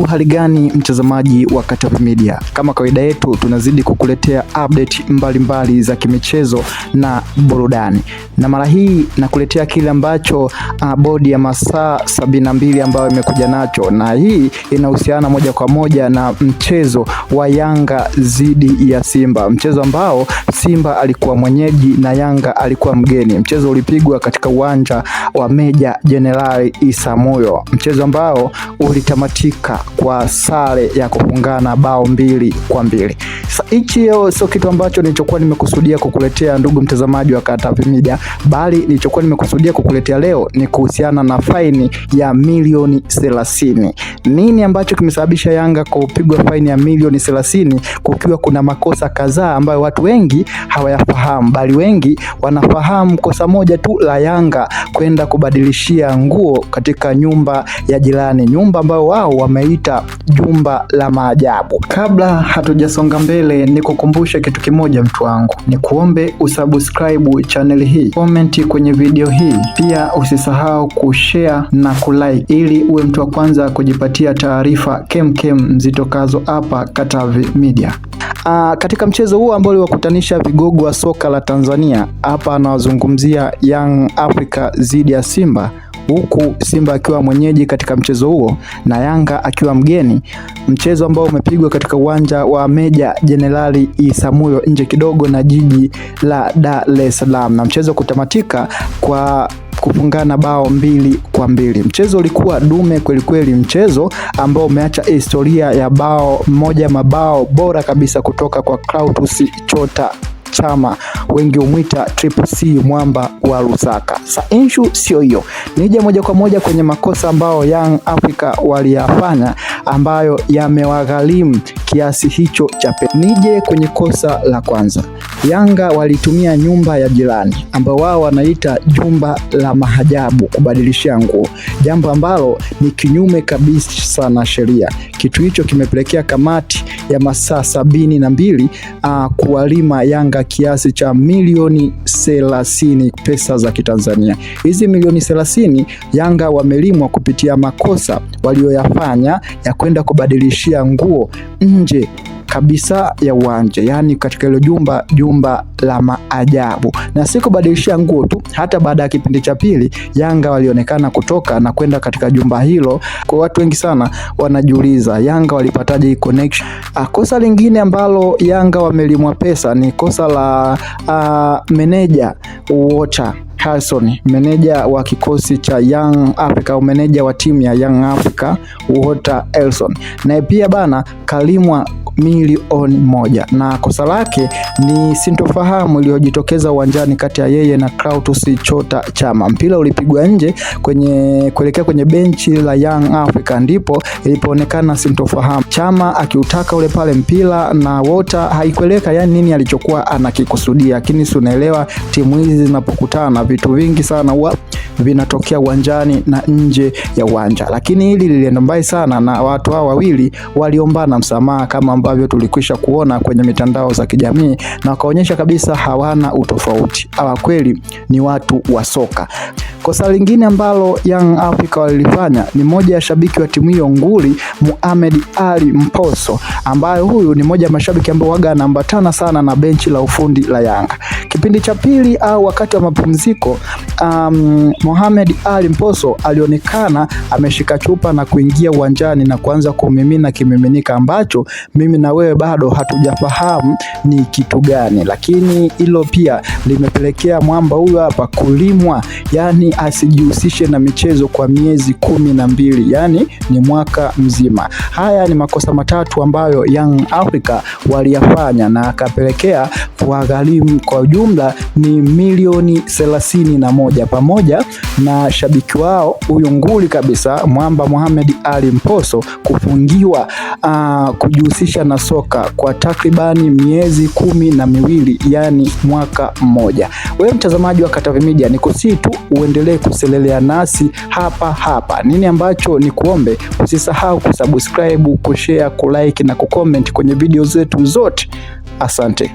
Hali gani mtazamaji wa Katavi Media? Kama kawaida yetu tunazidi kukuletea update mbalimbali za kimichezo na burudani. Na mara hii nakuletea kile ambacho bodi ya masaa 72 ambayo imekuja nacho, na hii inahusiana moja kwa moja na mchezo wa Yanga dhidi ya Simba. Mchezo ambao Simba alikuwa mwenyeji na Yanga alikuwa mgeni. Mchezo ulipigwa katika uwanja wa Meja Jenerali Isamuhyo. Mchezo ambao ulitamatika kwa sare ya kufungana bao 2-2. Hichi sio kitu ambacho nilichokuwa nimekusudia kukuletea ndugu mtazamaji wa Katavi Media, bali nilichokuwa nimekusudia kukuletea leo ni kuhusiana na faini ya milioni 30. Nini ambacho kimesababisha Yanga kupigwa faini ya milioni 30 kukiwa kuna makosa kadhaa ambayo watu wengi hawayafahamu, bali wengi wanafahamu kosa moja tu la Yanga kwenda kubadilishia nguo katika nyumba ya jirani, nyumba ambayo wao wameita jumba la maajabu. Kabla hatujasonga mbele, nikukumbusha kitu kimoja mtu wangu, ni kuombe usubscribe channel hii, comment kwenye video hii, pia usisahau kushare na kulike ili uwe mtu wa kwanza kujipatia taarifa kemkem zitokazo hapa Katavi Media. Katika mchezo huu ambao uliwakutanisha vigogo wa soka la Tanzania, hapa anawazungumzia Young Africa dhidi ya Simba, huku Simba akiwa mwenyeji katika mchezo huo na Yanga akiwa mgeni. Mchezo ambao umepigwa katika uwanja wa Meja Jenerali Isamuhyo nje kidogo na jiji la Dar es Salaam, na mchezo kutamatika kwa kufungana bao 2-2. Mchezo ulikuwa dume kweli kweli, mchezo ambao umeacha historia ya mabao bora kabisa kutoka kwa Clatous Chota Chama, wengi umwita Triple C, mwamba wa Lusaka. Issue sio hiyo, nije moja kwa moja kwenye makosa ambao Young Africa waliyafanya ambayo yamewagharimu kiasi hicho cha pesa. Nije kwenye kosa la kwanza. Yanga walitumia nyumba ya jirani ambao wao wanaita jumba la maajabu kubadilishia nguo, jambo ambalo ni kinyume kabisa na sheria. Kitu hicho kimepelekea kamati ya masaa 72 kuwalima Yanga kiasi cha milioni 30 pesa za Kitanzania. Hizi milioni 30 Yanga wamelimwa kupitia makosa walioyafanya ya kwenda kubadilishia nguo nje kabisa ya uwanja, yani katika ile jumba la maajabu. Na si kubadilishia nguo tu, hata baada ya kipindi cha pili Yanga walionekana kutoka na kwenda katika jumba hilo. Kwa watu wengi sana wanajiuliza Yanga walipataje hii connection. Kosa lingine ambalo Yanga wamelimwa pesa ni kosa la meneja Walter Harrison, meneja wa kikosi cha Young Africa au meneja wa timu ya Young Africa Walter Harrison, na pia bana kalimwa milioni 1, na kosa lake ni sintofahamu iliyojitokeza uwanjani kati ya yeye na Clatous Chota Chama. Mpira ulipigwa nje kuelekea kwenye benchi la Young Africa, ndipo ilipoonekana sintofahamu, Chama akiutaka ule pale mpira na Walter haikueleka yani nini alichokuwa anakikusudia. Lakini si unaelewa, timu hizi zinapokutana vitu vingi sana huwa vinatokea uwanjani na nje ya uwanja. Lakini hili lilienda mbali sana na watu hao wawili waliombana msamaha kama ambavyo tulikwisha kuona kwenye mitandao za kijamii, na wakaonyesha kabisa hawana utofauti, hawa kweli ni watu wa soka. Kosa lingine ambalo Young Africa walilifanya ni moja ya shabiki wa timu hiyo nguli, Mohamed Ali Mposo, ambaye huyu ni moja ya mashabiki ambao waga anaambatana sana na benchi la ufundi la Yanga. Kipindi cha pili au wakati wa mapumziko, Mohamed Ali Mposo alionekana ameshika chupa na kuingia uwanjani na kuanza kumimina kimiminika ambacho mimi na wewe bado hatujafahamu ni kitu gani, lakini hilo pia limepelekea mwamba huyu hapa kulimwa, yani asijihusishe na michezo kwa miezi 12, yani ni mwaka mzima. Haya ni makosa matatu ambayo Young Africa waliyafanya na akapelekea kuwagharimu kwa jumla ni milioni 31, pamoja na shabiki wao huyu nguli kabisa mwamba Mohamed Ali Mposo kufungiwa kujihusisha na soka kwa takribani miezi 12, yani mwaka mmoja. Wewe mtazamaji wa Katavi Media, nikusihi tu uendelee kuselelea nasi hapa. Nini ambacho ni kuombe, usisahau kusubscribe, kushare, kulike na kucomment kwenye video zetu zote. Asante.